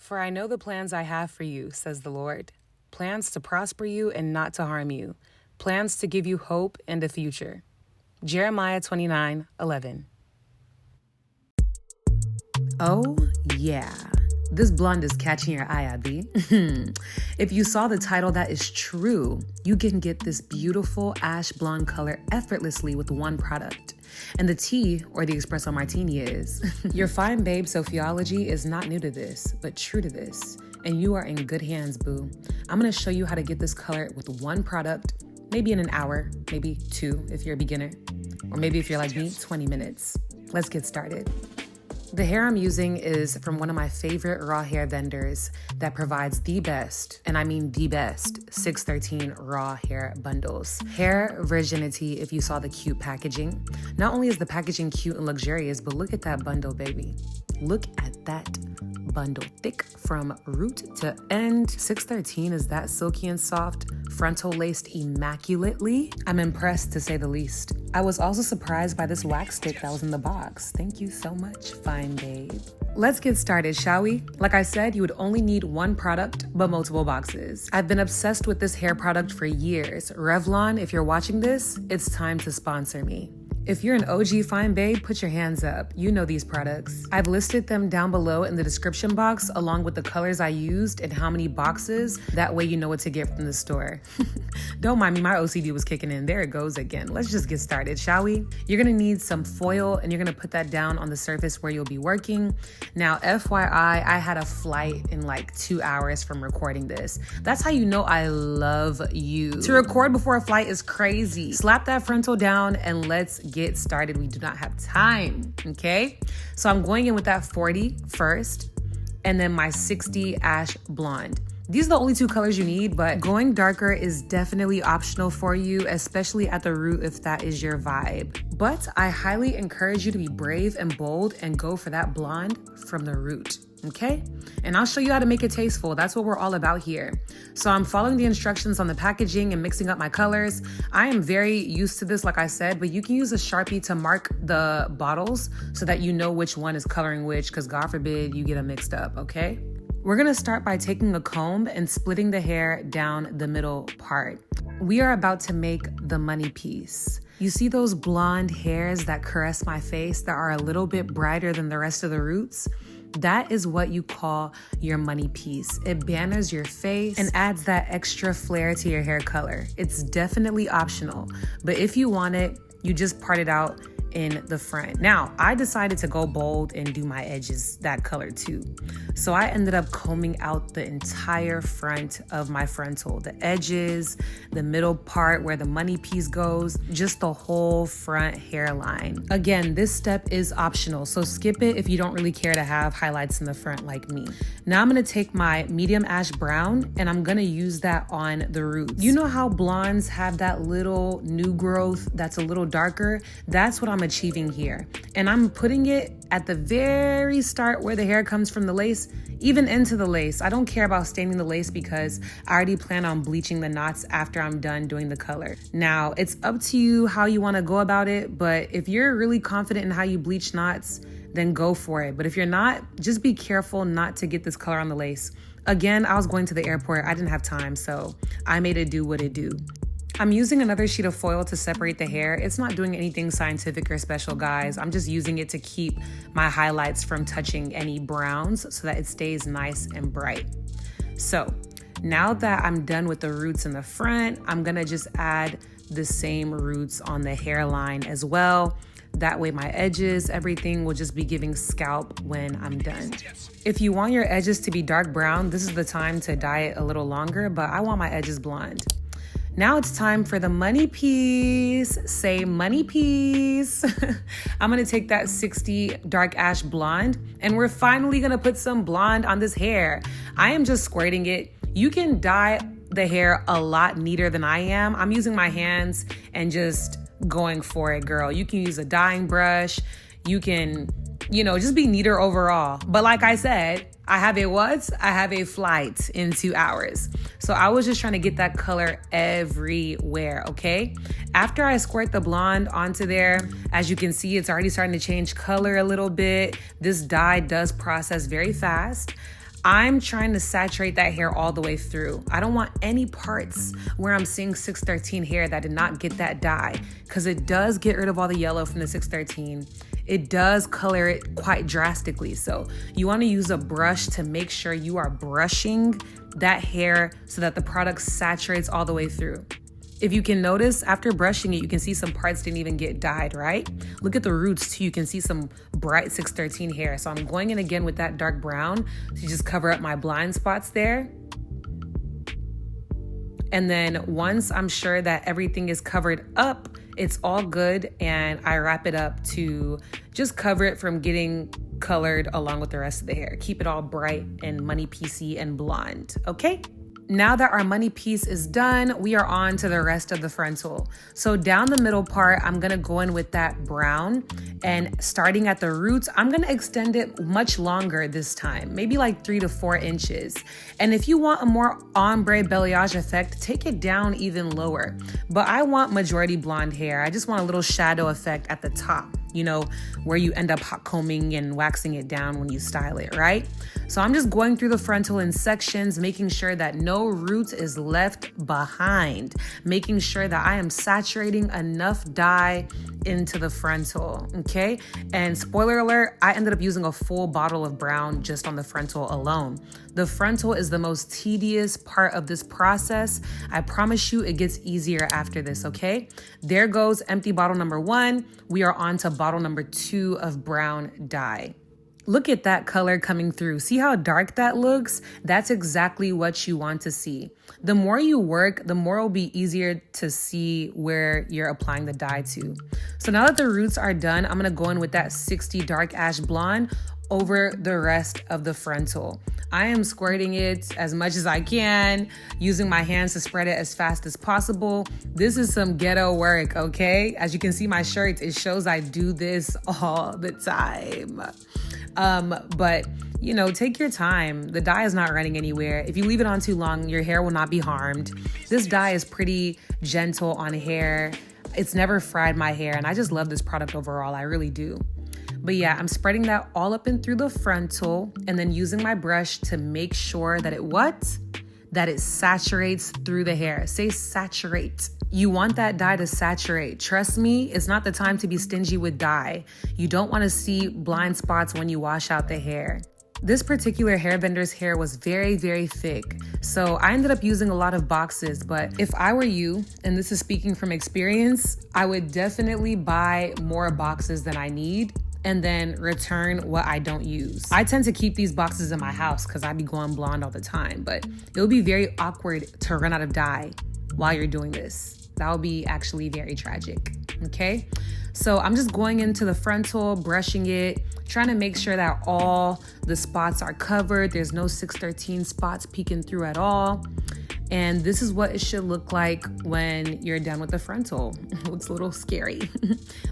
For I know the plans I have for you, says the Lord. Plans to prosper you and not to harm you. Plans to give you hope and a future. Jeremiah 29:11. Oh, yeah. This blonde is catching your eye, Abby. If you saw the title, that is true. You can get this beautiful ash blonde color effortlessly with one product. And the tea, or the espresso martini, is. Your fine babe Sophiology is not new to this, but true to this. And you are in good hands, boo. I'm gonna show you how to get this color with one product, maybe in an hour, maybe 2 if you're a beginner, or maybe if you're like me, 20 minutes. Let's get started. The hair I'm using is from one of my favorite raw hair vendors that provides the best, and I mean the best, 613 raw hair bundles. Hair virginity if you saw the cute packaging. Not only is the packaging cute and luxurious, but look at that bundle, baby. Look at that bundle. Thick from root to end. 613 is that silky and soft, frontal laced immaculately. I'm impressed, to say the least. I was also surprised by this wax stick that was in the box. Thank you so much, fine babe. Let's get started, shall we? Like I said, you would only need one product, but multiple boxes. I've been obsessed with this hair product for years. Revlon, if you're watching this, it's time to sponsor me. If you're an OG fine babe, put your hands up. You know these products. I've listed them down below in the description box, along with the colors I used and how many boxes. That way you know what to get from the store. Don't mind me, my OCD was kicking in. There it goes again. Let's just get started, shall we? You're gonna need some foil and you're gonna put that down on the surface where you'll be working. Now, FYI, I had a flight in like 2 hours from recording this. That's how you know I love you. To record before a flight is crazy. Slap that frontal down and let's get started. We do not have time, okay? So I'm going in with that 40 first, and then my 60 ash blonde. These are the only 2 colors you need, but going darker is definitely optional for you, especially at the root if that is your vibe. But I highly encourage you to be brave and bold and go for that blonde from the root. Okay? And I'll show you how to make it tasteful. That's what we're all about here. So I'm following the instructions on the packaging and mixing up my colors. I am very used to this, like I said, but you can use a Sharpie to mark the bottles so that you know which one is coloring which, because God forbid you get them mixed up, okay? We're gonna start by taking a comb and splitting the hair down the middle part. We are about to make the money piece. You see those blonde hairs that caress my face that are a little bit brighter than the rest of the roots? That is what you call your money piece. It banners your face and adds that extra flair to your hair color. It's definitely optional, but if you want it, you just part it out in the front. Now, I decided to go bold and do my edges that color too. So I ended up combing out the entire front of my frontal, the edges, the middle part where the money piece goes, just the whole front hairline. Again, this step is optional, so skip it if you don't really care to have highlights in the front like me. Now I'm gonna take my medium ash brown and I'm gonna use that on the roots. You know how blondes have that little new growth that's a little darker? That's what I'm achieving here. And I'm putting it at the very start where the hair comes from the lace, even into the lace. I don't care about staining the lace because I already plan on bleaching the knots after I'm done doing the color. Now, it's up to you how you want to go about it, but if you're really confident in how you bleach knots, then go for it. But if you're not, just be careful not to get this color on the lace. Again, I was going to the airport. I didn't have time, so I made it do what it do. I'm using another sheet of foil to separate the hair. It's not doing anything scientific or special, guys. I'm just using it to keep my highlights from touching any browns so that it stays nice and bright. So now that I'm done with the roots in the front, I'm gonna just add the same roots on the hairline as well. That way my edges, everything will just be giving scalp when I'm done. If you want your edges to be dark brown, this is the time to dye it a little longer, but I want my edges blonde. Now it's time for the money piece. Say money piece. I'm gonna take that 60 dark ash blonde and we're finally gonna put some blonde on this hair. I am just squirting it. You can dye the hair a lot neater than I am. I'm using my hands and just going for it, girl. You can use a dyeing brush. You can, just be neater overall. But like I said, I have a flight in 2 hours. So I was just trying to get that color everywhere, okay? After I squirt the blonde onto there, as you can see, it's already starting to change color a little bit. This dye does process very fast. I'm trying to saturate that hair all the way through. I don't want any parts where I'm seeing 613 hair that did not get that dye, because it does get rid of all the yellow from the 613. It does color it quite drastically. So you want to use a brush to make sure you are brushing that hair so that the product saturates all the way through. If you can notice, after brushing it, you can see some parts didn't even get dyed, right? Look at the roots too. You can see some bright 613 hair. So I'm going in again with that dark brown to just cover up my blind spots there. And then once I'm sure that everything is covered up, it's all good, and I wrap it up to just cover it from getting colored along with the rest of the hair. Keep it all bright and money piecey and blonde, okay? Now that our money piece is done, we are on to the rest of the frontal. So down the middle part, I'm gonna go in with that brown, and starting at the roots, I'm gonna extend it much longer this time, maybe like 3 to 4 inches. And if you want a more ombre balayage effect, take it down even lower. But I want majority blonde hair. I just want a little shadow effect at the top, you know, where you end up hot combing and waxing it down when you style it, right? So I'm just going through the frontal in sections, making sure that no root is left behind, making sure that I am saturating enough dye into the frontal, okay? And spoiler alert, I ended up using a full bottle of brown just on the frontal alone. The frontal is the most tedious part of this process. I promise you it gets easier after this, okay? There goes empty bottle number 1. We are on to bottle number 2 of brown dye. Look at that color coming through. See how dark that looks? That's exactly what you want to see. The more you work, the more it'll be easier to see where you're applying the dye to. So now that the roots are done, I'm gonna go in with that 60 dark ash blonde over the rest of the frontal. I am squirting it as much as I can, using my hands to spread it as fast as possible. This is some ghetto work, okay? As you can see my shirt, it shows I do this all the time. But you know, take your time. The dye is not running anywhere. If you leave it on too long, your hair will not be harmed. This dye is pretty gentle on hair. It's never fried my hair, and I just love this product overall. I really do. But yeah, I'm spreading that all up and through the frontal, and then using my brush to make sure that it saturates through the hair. Say saturate. You want that dye to saturate. Trust me, it's not the time to be stingy with dye. You don't want to see blind spots when you wash out the hair. This particular hair vendor's hair was very, very thick, so I ended up using a lot of boxes. But if I were you, and this is speaking from experience, I would definitely buy more boxes than I need and then return what I don't use. I tend to keep these boxes in my house because I be going blonde all the time, but it'll be very awkward to run out of dye while you're doing this. That would be actually very tragic, okay? So I'm just going into the frontal, brushing it, trying to make sure that all the spots are covered. There's no 613 spots peeking through at all. And this is what it should look like when you're done with the frontal. It looks a little scary,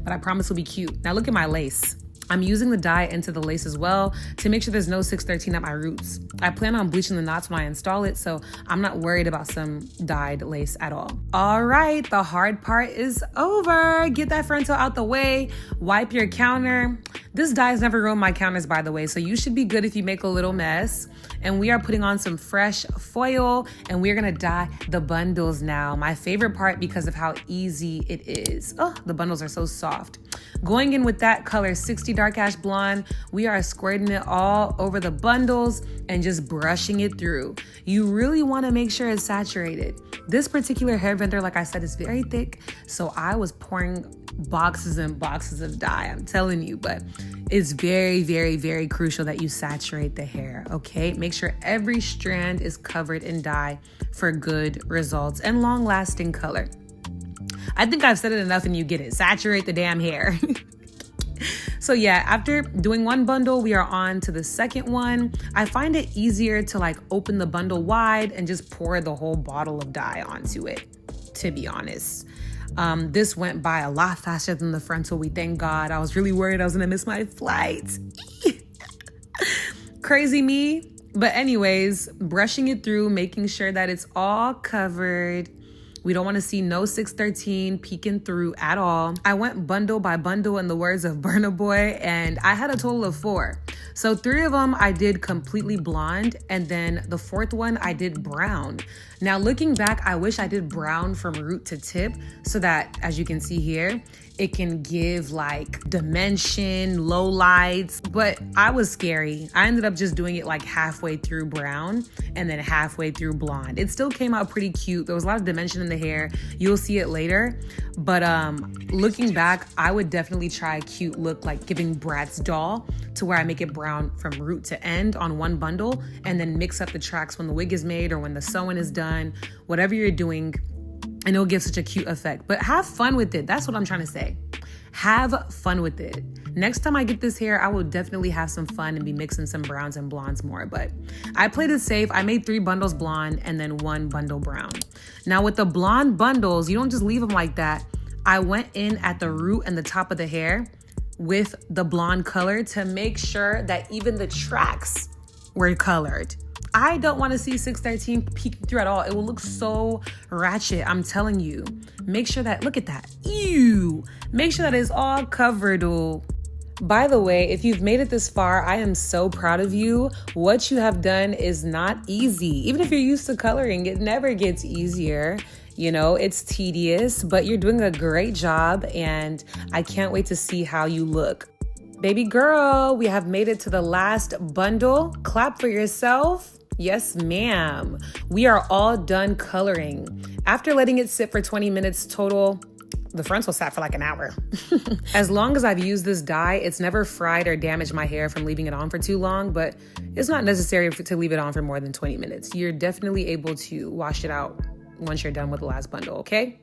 but I promise it'll be cute. Now look at my lace. I'm using the dye into the lace as well to make sure there's no 613 at my roots. I plan on bleaching the knots when I install it, so I'm not worried about some dyed lace at all. All right, the hard part is over. Get that frontal out the way, wipe your counter. This dye has never ruined my counters, by the way, so you should be good if you make a little mess. And we are putting on some fresh foil, and we're gonna dye the bundles now. My favorite part because of how easy it is. Oh, the bundles are so soft. Going in with that color 60 dark ash blonde, we are squirting it all over the bundles and just brushing it through. You really wanna make sure it's saturated. This particular hair vendor, like I said, is very thick, so I was pouring boxes and boxes of dye, I'm telling you, but it's very, very, very crucial that you saturate the hair, okay? Make sure every strand is covered in dye for good results and long-lasting color. I think I've said it enough and you get it. Saturate the damn hair. So yeah, after doing one bundle, we are on to the second one. I find it easier to like open the bundle wide and just pour the whole bottle of dye onto it, to be honest. This went by a lot faster than the frontal, we thank God. I was really worried I was gonna miss my flight. Crazy me. But anyways, brushing it through, making sure that it's all covered. We don't want to see no 613 peeking through at all. I went bundle by bundle in the words of Burna Boy, and I had a total of 4. So 3 of them I did completely blonde, and then the 4th one I did brown. Now looking back, I wish I did brown from root to tip so that, as you can see here, it can give like dimension, low lights, but I was scary. I ended up just doing it like halfway through brown and then halfway through blonde. It still came out pretty cute. There was a lot of dimension in the hair. You'll see it later. But looking back, I would definitely try a cute look like giving Bratz doll, to where I make it brown from root to end on one bundle and then mix up the tracks when the wig is made or when the sewing is done, whatever you're doing, and it'll give such a cute effect. But have fun with it. That's what I'm trying to say. Have fun with it. Next time I get this hair, I will definitely have some fun and be mixing some browns and blondes more. But I played it safe. I made 3 bundles blonde and then 1 bundle brown. Now with the blonde bundles, you don't just leave them like that. I went in at the root and the top of the hair with the blonde color to make sure that even the tracks were colored. I don't want to see 613 peeking through at all. It will look so ratchet, I'm telling you. Make sure that, look at that. Ew. Make sure that it's all covered. By the way, if you've made it this far, I am so proud of you. What you have done is not easy. Even if you're used to coloring, it never gets easier. You know, it's tedious, but you're doing a great job, and I can't wait to see how you look. Baby girl, we have made it to the last bundle. Clap for yourself. Yes, ma'am. We are all done coloring. After letting it sit for 20 minutes total, the frontal sat for like an hour. As long as I've used this dye, it's never fried or damaged my hair from leaving it on for too long, but it's not necessary to leave it on for more than 20 minutes. You're definitely able to wash it out once you're done with the last bundle, okay?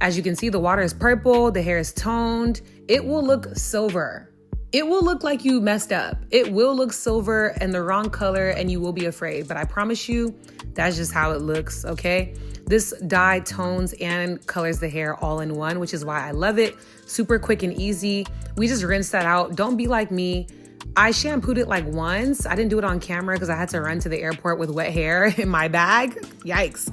As you can see, the water is purple, the hair is toned. It will look silver. It will look like you messed up. It will look silver and the wrong color, and you will be afraid. But I promise you, that's just how it looks, okay? This dye tones and colors the hair all in one, which is why I love it. Super quick and easy. We just rinse that out. Don't be like me. I shampooed it like once. I didn't do it on camera because I had to run to the airport with wet hair in my bag. Yikes.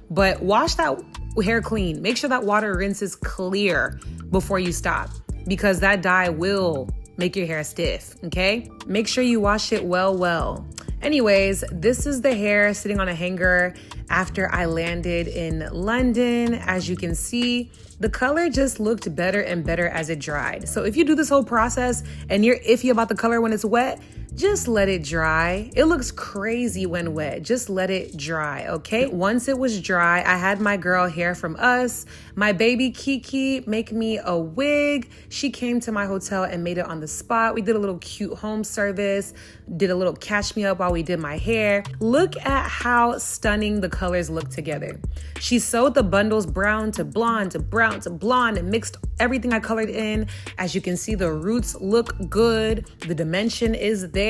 But wash that hair clean. Make sure that water rinses clear before you stop, because that dye will make your hair stiff, okay? Make sure you wash it well. Anyways, this is the hair sitting on a hanger after I landed in London. As you can see, the color just looked better and better as it dried. So if you do this whole process and you're iffy about the color when it's wet, just let it dry. It looks crazy when wet. Just let it dry, okay? Once it was dry, I had my girl Hair From Us, my baby Kiki, make me a wig. She came to my hotel and made it on the spot. We did a little cute home service, did a little catch me up while we did my hair. Look at how stunning the colors look together. She sewed the bundles brown to blonde to brown to blonde and mixed everything I colored in. As you can see, the roots look good. The dimension is there.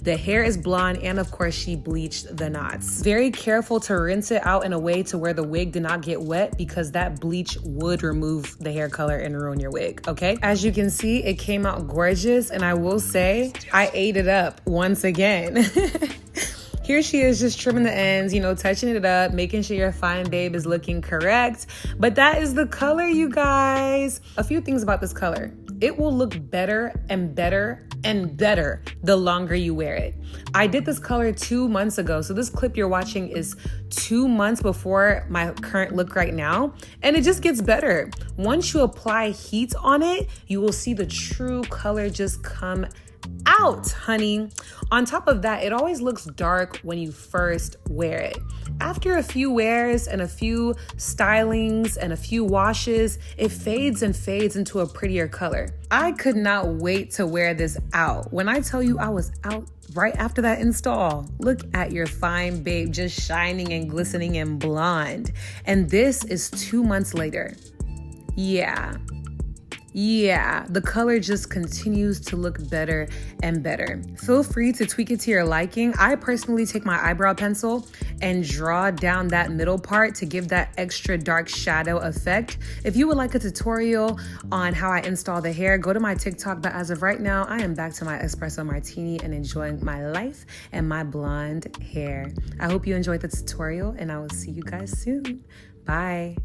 The hair is blonde, and of course she bleached the knots. Very careful to rinse it out in a way to where the wig did not get wet, because that bleach would remove the hair color and ruin your wig, okay? As you can see, it came out gorgeous, and I will say I ate it up once again. Here she is just trimming the ends, you know, touching it up, making sure your fine babe is looking correct. But that is the color, you guys. A few things about this color. It will look better and better and better the longer you wear it. I did this color 2 months ago. So this clip you're watching is 2 months before my current look right now. And it just gets better. Once you apply heat on it, you will see the true color just come out, honey. On top of that, it always looks dark when you first wear it. After a few wears and a few stylings and a few washes, it fades and fades into a prettier color. I could not wait to wear this out. When I tell you I was out right after that install, look at your fine babe just shining and glistening and blonde. And this is 2 months later. Yeah, the color just continues to look better and better. Feel free to tweak it to your liking. I personally take my eyebrow pencil and draw down that middle part to give that extra dark shadow effect. If you would like a tutorial on how I install the hair, go to my TikTok. But as of right now, I am back to my espresso martini and enjoying my life and my blonde hair. I hope you enjoyed the tutorial, and I will see you guys soon. Bye.